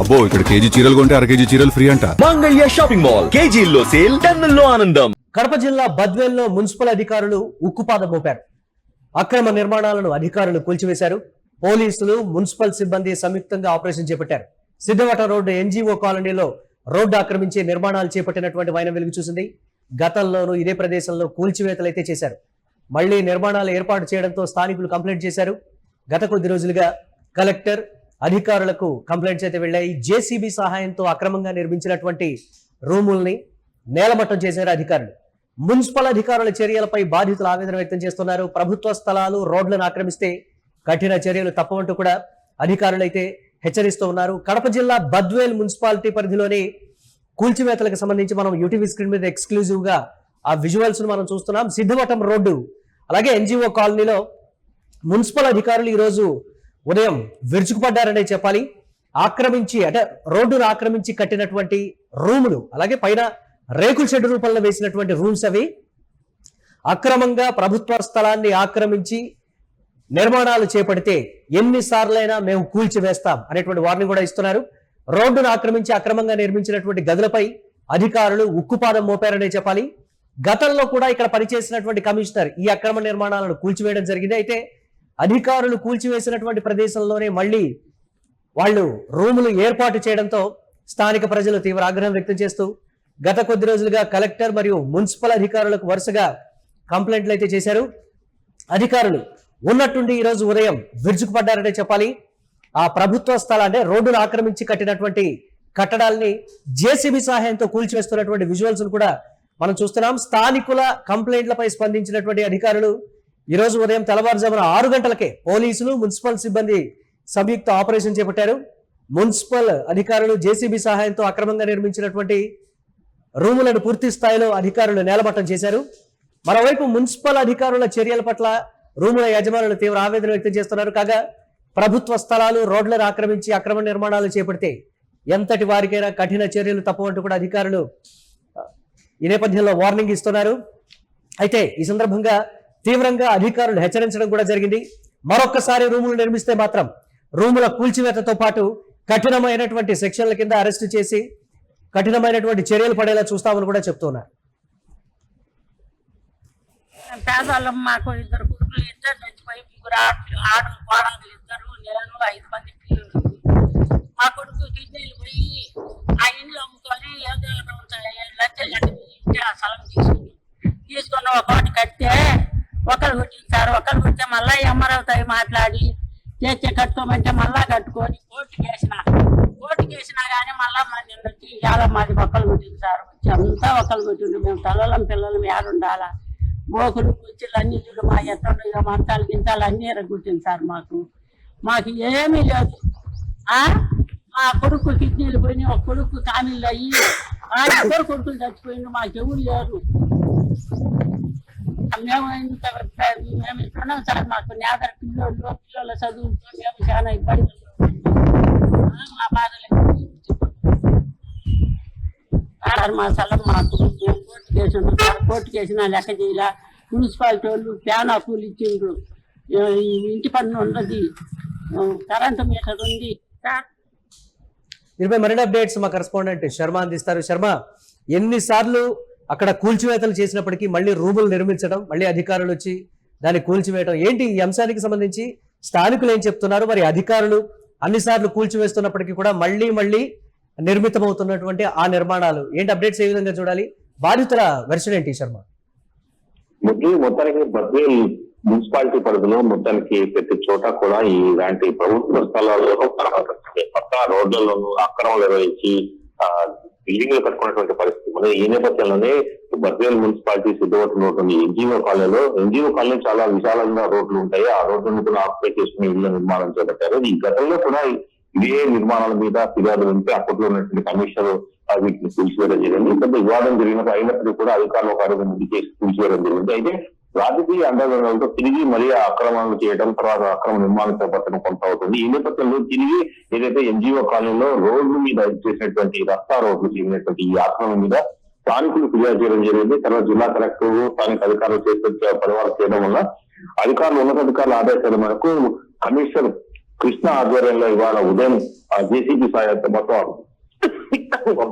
అబ్బో ఇక్కడ కేజీ చీరలు కొంటే అర కేజీ చీరలు ఫ్రీ అంట. మంగళ్య షాపింగ్ మాల్ కేజీల్లో సేల్, టన్నుల్లో ఆనందం. కడప జిల్లా బద్వేల్లో మున్సిపల్ అధికారులు ఉక్కుపాదం మోపారు. అక్రమ నిర్మాణాలను అధికారులు కూల్చివేశారు. పోలీసులు, మున్సిపల్ సిబ్బంది సంయుక్తంగా ఆపరేషన్ చేపట్టారు. సిద్ధవట రోడ్డు ఎన్జీఓ కాలనీలో రోడ్డు ఆక్రమించి నిర్మాణాలు చేపట్టినటువంటి వైనం వెలుగు చూసింది. గతంలోనూ ఇదే ప్రదేశంలో కూల్చివేతలు అయితే చేశారు. మళ్లీ నిర్మాణాలు ఏర్పాటు చేయడంతో స్థానికులు కంప్లైంట్ చేశారు. గత కొద్ది రోజులుగా కలెక్టర్, అధికారులకు కంప్లైంట్స్ అయితే వెళ్ళాయి. జేసీబీ సహాయంతో అక్రమంగా నిర్మించినటువంటి రూముల్ని నేలమట్టం చేశారు అధికారులు. మున్సిపల్ అధికారుల చర్యలపై బాధితులు ఆవేదన వ్యక్తం చేస్తున్నారు. ప్రభుత్వ స్థలాలు, రోడ్లను ఆక్రమిస్తే కఠిన చర్యలు తప్పవంటూ కూడా అధికారులు అయితే హెచ్చరిస్తూ ఉన్నారు. కడప జిల్లా బద్వేల్ మున్సిపాలిటీ పరిధిలోని కూల్చివేతలకు సంబంధించి మనం యూటీవీ స్క్రీన్ మీద ఎక్స్క్లూజివ్ గా ఆ విజువల్స్ ను మనం చూస్తున్నాం. సిద్ధవటం రోడ్డు అలాగే ఎన్జీఓ కాలనీలో మున్సిపల్ అధికారులు ఈరోజు ఉదయం విరుచుకుపడ్డారనే చెప్పాలి. ఆక్రమించి అంటే రోడ్డును ఆక్రమించి కట్టినటువంటి రూములు, అలాగే పైన రేకుల షెడ్ రూపంలో వేసినటువంటి రూమ్స్ అవి అక్రమంగా ప్రభుత్వ స్థలాన్ని ఆక్రమించి నిర్మాణాలు చేపడితే ఎన్నిసార్లైనా మేము కూల్చివేస్తాం అనేటువంటి వార్నింగ్ కూడా ఇస్తున్నారు. రోడ్డును ఆక్రమించి అక్రమంగా నిర్మించినటువంటి గదులపై అధికారులు ఉక్కుపాదం మోపారనే చెప్పాలి. గతంలో కూడా ఇక్కడ పనిచేసినటువంటి కమిషనర్ ఈ అక్రమ నిర్మాణాలను కూల్చివేయడం జరిగింది. అయితే అధికారులు కూల్చివేసినటువంటి ప్రదేశంలోనే మళ్ళీ వాళ్ళు రూములు ఏర్పాటు చేయడంతో స్థానిక ప్రజలు తీవ్ర ఆగ్రహం వ్యక్తం చేస్తూ గత కొద్ది రోజులుగా కలెక్టర్ మరియు మున్సిపల్ అధికారులకు వరుసగా కంప్లైంట్లు అయితే చేశారు. అధికారులు ఉన్నట్టుండి ఈరోజు ఉదయం విరుచుకుపడ్డారనే చెప్పాలి. ఆ ప్రభుత్వ స్థలాన్ని రోడ్డును ఆక్రమించి కట్టినటువంటి కట్టడాల్ని జేసీబీ సహాయంతో కూల్చివేస్తున్నటువంటి విజువల్స్ కూడా మనం చూస్తున్నాం. స్థానికుల కంప్లైంట్లపై స్పందించినటువంటి అధికారులు ఈరోజు ఉదయం తెల్లవారుజామున 6 గంటలకే పోలీసులు, మున్సిపల్ సిబ్బంది సంయుక్త ఆపరేషన్ చేపట్టారు. మున్సిపల్ అధికారులు జేసీబీ సహాయంతో అక్రమంగా నిర్మించినటువంటి రూములను పూర్తి స్థాయిలో అధికారులు నేలమట్టం చేశారు. మరోవైపు మున్సిపల్ అధికారుల చర్యల పట్ల రూముల యజమానులు తీవ్ర ఆవేదన వ్యక్తం చేస్తున్నారు. కాగా ప్రభుత్వ స్థలాలు, రోడ్లను ఆక్రమించి అక్రమ నిర్మాణాలు చేపడితే ఎంతటి వారికైనా కఠిన చర్యలు తప్పవంటూ కూడా అధికారులు ఈ నేపథ్యంలో వార్నింగ్ ఇస్తున్నారు. అయితే ఈ సందర్భంగా తీవ్రంగా అధికారులు హెచ్చరించడం కూడా జరిగింది. మరొక్కసారి రూములు నిర్మిస్తే మాత్రం రూముల కూల్చివేతతో పాటు కఠినమైనటువంటి సెక్షన్ల కింద అరెస్టు చేసి కఠినమైనటువంటి చర్యలు పడేలా చూస్తామని కూడా చెప్తున్నారు. పేదవాళ్ళం, మాకు 2 కొడుకులు, 2 చచ్చిపోయి 3 ఆడలు, కోడలు 2, నేను 5 మంది పిల్లలు. మా కొడుకు కిడ్నీలు పోయి ఆ ఇంట్లో అమ్ముకొని ఏదో 7 లక్షలు ఇంటి ఆ స్థలం తీసుకుని ఒక కోటి కడితే ఒకరు కొట్టింది సార్. ఒకరు కొడితే మళ్ళీ అమరావతి మాట్లాడి చేస్తే కట్టుకోమంటే మళ్ళా కట్టుకొని కోర్టుకి వేసినా కానీ మళ్ళా నిన్న వచ్చి చాలా మాది ఒక్కలు కొట్టింది సార్. వచ్చి అంతా ఒక్కలు కొట్టిండు. మేము తల్లం పిల్లలు ఏడుండాలా, బోకులు కుర్చీలు అన్ని చూడు మా ఎట్లా మంచాలు గించాలు అన్నీ ఎరగొట్టింది సార్. మాకు ఏమీ లేదు. మా కొడుకు కిడ్నీలు పోయినాయి, ఒక కొడుకు కానీళ్ళు అయ్యి 2 కొడుకులు చచ్చిపోయిండు. మాకెవరు లేరు. మేము ఇస్తున్నాం సార్. మాకు నేదర పిల్లల చదువుతో మేము చాలా ఇబ్బంది. మా బాధలు మా స్థలం మాకు కోర్టుకు వేసిన లెక్క చేయాల. మున్సిపాలిటీ వాళ్ళు ఫ్యాన్ అప్పులు ఇచ్చిండ్రు, ఇంటి పన్ను ఉన్నది, కరెంటు మీటర్ ఉంది సార్. దీనిపై మరిన్ని అప్డేట్స్ మా కరెస్పాండెంట్ శర్మ అందిస్తారు. శర్మ, ఎన్నిసార్లు అక్కడ కూల్చివేతలు చేసినప్పటికీ మళ్ళీ రూములు నిర్మించడం, మళ్ళీ అధికారులు వచ్చి దాన్ని కూల్చివేయడం, ఏంటి ఈ అంశానికి సంబంధించి స్థానికులు ఏం చెప్తున్నారు? మరి అధికారులు అన్నిసార్లు కూల్చివేస్తున్నప్పటికీ కూడా మళ్ళీ నిర్మితమవుతున్నటువంటి ఆ నిర్మాణాలు ఏంటి? అప్డేట్స్ ఏ విధంగా చూడాలి? బాధితుల వెర్షన్ ఏంటి శర్మ? మొత్తానికి బద్వేల్ మున్సిపాలిటీ పరిధిలో మొత్తానికి ప్రతి చోట కూడా ఇలాంటి ప్రభుత్వ స్థలాల్లోనూ పక్క రోడ్లలోనూ అక్రమాలు నిర్వహించి బిల్డింగ్లు కట్టుకున్నటువంటి పరిస్థితి ఉంది. ఈ నేపథ్యంలోనే Badvel municipality Siddhavatam road NGO colony చాలా విశాలంగా రోడ్లు ఉంటాయి. ఆ రోడ్లను కూడా ఆక్యుపై చేసుకుని ఇళ్ల నిర్మాణం చేపట్టారు. ఈ గతంలో కూడా ఇదే నిర్మాణాల మీద ఫిర్యాదు ఉంటే అప్పట్లో ఉన్నటువంటి కమిషనర్ వీటిని కూల్చివేయడం జరిగింది. కొంత వివాదం జరిగినప్పుడు అయినప్పటికీ కూడా అధికారులు ఒక అడుగు ముందు చేసి కూల్చివేయడం జరిగింది. అయితే రాజకీయ అండదండలతో తిరిగి మరీ ఆక్రమణలు చేయడం, తర్వాత అక్రమ నిర్మాణం చేపట్టడం కొనసాగుతుంది. ఈ నేపథ్యంలో తిరిగి ఏదైతే ఎన్జీఓ కాలనీలో రోడ్ల మీద చేసినటువంటి రస్తా రోడ్లు చేసినటువంటి ఈ ఆక్రమణ మీద స్థానికులు ఫిర్యాదు చేయడం జరిగింది. తర్వాత జిల్లా కలెక్టర్, స్థానిక అధికారులు చేసే పరివారం చేయడం వల్ల ఉన్నతాధికారుల ఆదేశాల మేరకు కమిషనర్ కృష్ణ ఆధ్వర్యంలో ఇవాళ ఉదయం జేసీబీ సాయంతో మొత్తం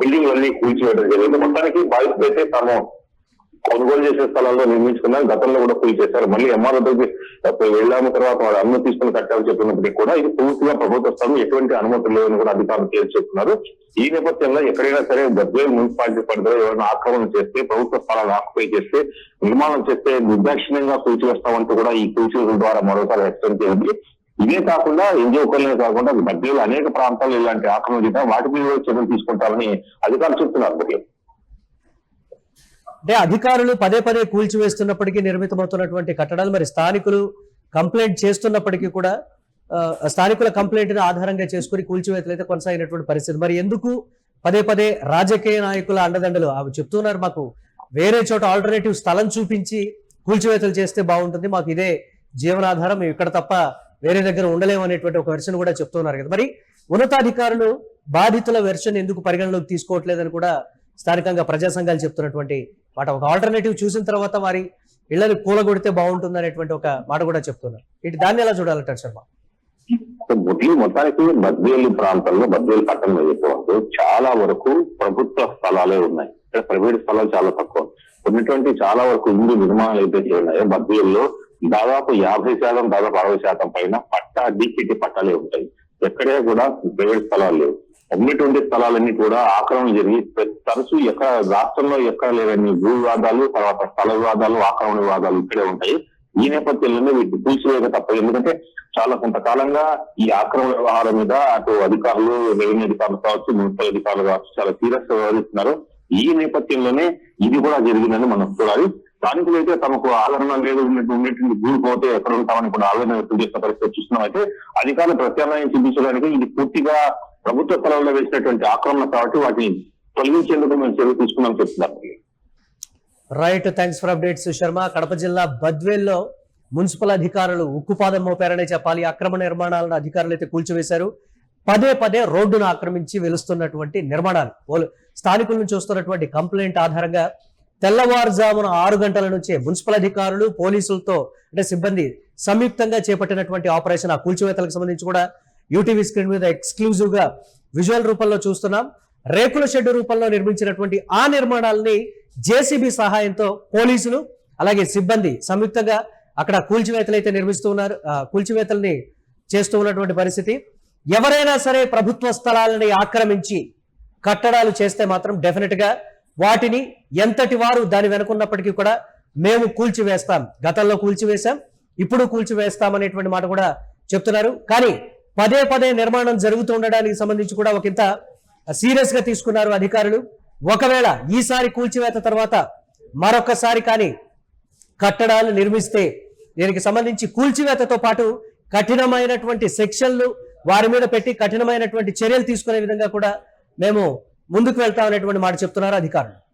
బిల్డింగ్ అన్ని కూల్చివేయడం జరిగింది. మొత్తానికి బాధితులైతే తాము కొనుగోలు చేసే స్థలాల్లో నిర్మించుకున్నారు. గతంలో కూడా కూల్చేశారు. మళ్ళీ ఎంఆర్ఓ దగ్గరికి వెళ్ళాము, తర్వాత వాడు అనుమతి తీసుకుని కట్టామని చెప్పినప్పటికీ కూడా ఇది పూర్తిగా ప్రభుత్వ స్థలం, ఎటువంటి అనుమతులు లేవని కూడా అధికారులు తేల్చి చెప్తున్నారు. ఈ నేపథ్యంలో ఎక్కడైనా సరే గద్వేల్ మున్సిపాలిటీ పరిధిలో ఎవరైనా ఆక్రమణ చేస్తే, ప్రభుత్వ స్థలాలు ఆక్యుపై చేస్తే, నిర్మాణం చేస్తే నిర్దాక్షిణ్యంగా కూల్చివేస్తామంటూ కూడా ఈ కూల్చివేతల ద్వారా మరోసారి హెచ్చరిక చేసింది. ఇదే కాకుండా ఎన్జిఓ కాలనీ కాకుండా మధ్యలో అనేక ప్రాంతాల్లో ఇలాంటి ఆక్రమణ చేద్దాం, వాటి మీద చర్యలు తీసుకుంటామని అధికారులు చెప్తున్నారు. అంటే అధికారులు పదే పదే కూల్చివేస్తున్నప్పటికీ నిర్మితమవుతున్నటువంటి కట్టడాలు మరి స్థానికులు కంప్లైంట్ చేస్తున్నప్పటికీ కూడా స్థానికుల కంప్లైంట్ ని ఆధారంగా చేసుకుని కూల్చివేతలు అయితే కొనసాగినటువంటి పరిస్థితి. మరి ఎందుకు పదే పదే రాజకీయ నాయకుల అండదండలు అవి చెప్తున్నారు, మాకు వేరే చోట ఆల్టర్నేటివ్ స్థలం చూపించి కూల్చివేతలు చేస్తే బాగుంటుంది, మాకు ఇదే జీవనాధారం, మేము ఇక్కడ తప్ప వేరే దగ్గర ఉండలేము అనేటువంటి ఒక వెర్షన్ కూడా చెప్తున్నారు కదా. మరి ఉన్నతాధికారులు బాధితుల వెర్షన్ ఎందుకు పరిగణలోకి తీసుకోవట్లేదని కూడా స్థానికంగా ప్రజా సంఘాలు చెప్తున్నటువంటి మాట. ఒక ఆల్టర్నేటివ్ చూసిన తర్వాత వారి ఇళ్లను కూలగొడితే బాగుంటుంది అనేటువంటి ఒక మాట కూడా చెప్తున్నారు. ఇటు దాన్ని ఎలా చూడాలంటారు శర్మ? మొత్తానికి బద్వేలు ప్రాంతంలో, బద్వేలు పట్టణంలో చెప్పవచ్చు చాలా వరకు ప్రభుత్వ స్థలాలే ఉన్నాయి. ఇక్కడ ప్రైవేట్ స్థలాలు చాలా తక్కువ ఉన్నటువంటి చాలా వరకు ఇల్లు నిర్మాణాలు అయితే ఉన్నాయో బద్వేల్లో దాదాపు 50%, దాదాపు 60% పైన పట్టా డీసీటీ పట్టాలే ఉంటాయి. ఎక్కడే కూడా ప్రైవేట్ స్థలాలు లేవు. ఉన్నటువంటి స్థలాలన్నీ కూడా ఆక్రమణ జరిగి తరచూ ఎక్కడ రాష్ట్రంలో ఎక్కడ లేదని భూ వివాదాలు, తర్వాత స్థల వివాదాలు, ఆక్రమణ వివాదాలు ఇక్కడే ఉంటాయి. ఈ నేపథ్యంలోనే వీటిని కూల్చివేయక తప్పదు. ఎందుకంటే చాలా కొంతకాలంగా ఈ ఆక్రమణ వ్యవహారం మీద అటు అధికారులు, రెవెన్యూ అధికారులు కావచ్చు, మున్సిపల్ అధికారులు కావచ్చు చాలా సీరియస్ గా వ్యవహరిస్తున్నారు. ఈ నేపథ్యంలోనే ఇది కూడా జరిగిందని మనం చూడాలి. స్థానికులు అయితే తమకు ఆదరణ లేదు, ఉన్నటువంటి భూమి పోతే ఎక్కడ ఉంటామని కూడా ఆవేదన వ్యక్తం చేసిన పరిస్థితి చూస్తున్నాం. అయితే అధికారులు ప్రత్యామ్నాయం చూపించడానికి ఇది పూర్తిగా ప్రభుత్వ స్థలంలో వేసినటువంటి ఆక్రమణ కాబట్టి వాటిని తొలగించేందుకు మేము చర్య తీసుకున్నాం చెప్తున్నారు. Right, thanks for updates Sharma. Kadapa జిల్లా బద్వేల్లో మున్సిపల్ అధికారులు ఉక్కుపాదం మోపారనే చెప్పాలి. అక్రమ నిర్మాణాలను అధికారులు అయితే కూల్చివేశారు. పదే పదే రోడ్డును ఆక్రమించి వెలుస్తున్నటువంటి నిర్మాణాలు స్థానికుల నుంచి వస్తున్నటువంటి కంప్లైంట్ ఆధారంగా తెల్లవారుజామున 6 గంటల నుంచే మున్సిపల్ అధికారులు, పోలీసులతో అంటే సిబ్బంది సంయుక్తంగా చేపట్టినటువంటి ఆపరేషన్ ఆ కూల్చివేతలకు సంబంధించి కూడా యూటీవీ స్క్రీన్ మీద ఎక్స్క్లూజివ్ గా విజువల్ రూపంలో చూస్తున్నాం. రేకుల షెడ్ రూపంలో నిర్మించినటువంటి ఆ నిర్మాణాలని జేసీబీ సహాయంతో పోలీసులు అలాగే సిబ్బంది సంయుక్తంగా అక్కడ కూల్చివేతలు అయితే నిర్మిస్తూ ఉన్నారు. కూల్చివేతల్ని చేస్తూ ఉన్నటువంటి పరిస్థితి. ఎవరైనా సరే ప్రభుత్వ స్థలాలని ఆక్రమించి కట్టడాలు చేస్తే మాత్రం డెఫినెట్ గా వాటిని ఎంతటి వారు దాని వెనుకున్నప్పటికీ కూడా మేము కూల్చివేస్తాం, గతంలో కూల్చివేశాం, ఇప్పుడు కూల్చివేస్తాం అనేటువంటి మాట కూడా చెప్తున్నారు. కానీ పదే పదే నిర్మాణం జరుగుతూ ఉండడానికి సంబంధించి కూడా ఒకంత సీరియస్ గా తీసుకున్నారు అధికారులు. ఒకవేళ ఈసారి కూల్చివేత తర్వాత మరొకసారి కానీ కట్టడాలు నిర్మిస్తే దీనికి సంబంధించి కూల్చివేతతో పాటు కఠినమైనటువంటి సెక్షన్లు వారి మీద పెట్టి కఠినమైనటువంటి చర్యలు తీసుకునే విధంగా కూడా మేము ముందుకు వెళ్తామనేటువంటి మాట చెప్తున్నారు అధికారులు.